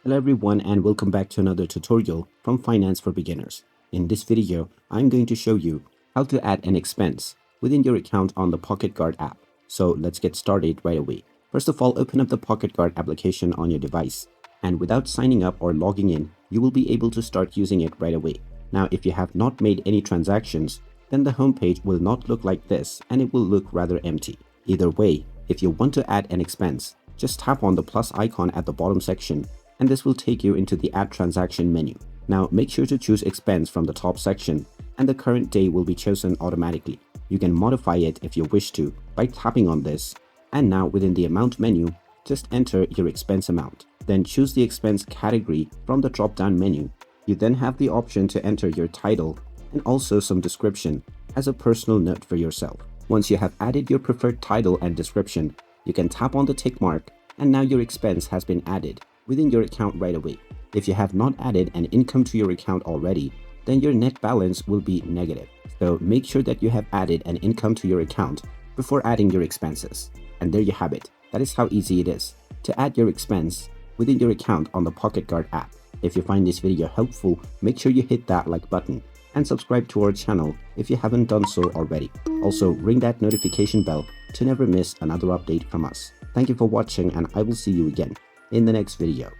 Hello everyone and welcome back to another tutorial from Finance for Beginners. In this video, I'm going to show you how to add an expense within your account on the PocketGuard app. So let's get started right away. First of all, open up the PocketGuard application on your device, and without signing up or logging in, you will be able to start using it right away. Now, if you have not made any transactions, then the homepage will not look like this and it will look rather empty. Either way, if you want to add an expense, just tap on the plus icon at the bottom section and this will take you into the Add Transaction menu. Now make sure to choose expense from the top section and the current day will be chosen automatically. You can modify it if you wish to by tapping on this, and now within the amount menu, just enter your expense amount. Then choose the expense category from the drop down menu. You then have the option to enter your title and also some description as a personal note for yourself. Once you have added your preferred title and description, you can tap on the tick mark and now your expense has been added within your account right away. If you have not added an income to your account already, then your net balance will be negative. So make sure that you have added an income to your account before adding your expenses. And there you have it. That is how easy it is to add your expense within your account on the PocketGuard app. If you find this video helpful, make sure you hit that like button and subscribe to our channel if you haven't done so already. Also, ring that notification bell to never miss another update from us. Thank you for watching and I will see you again in the next video.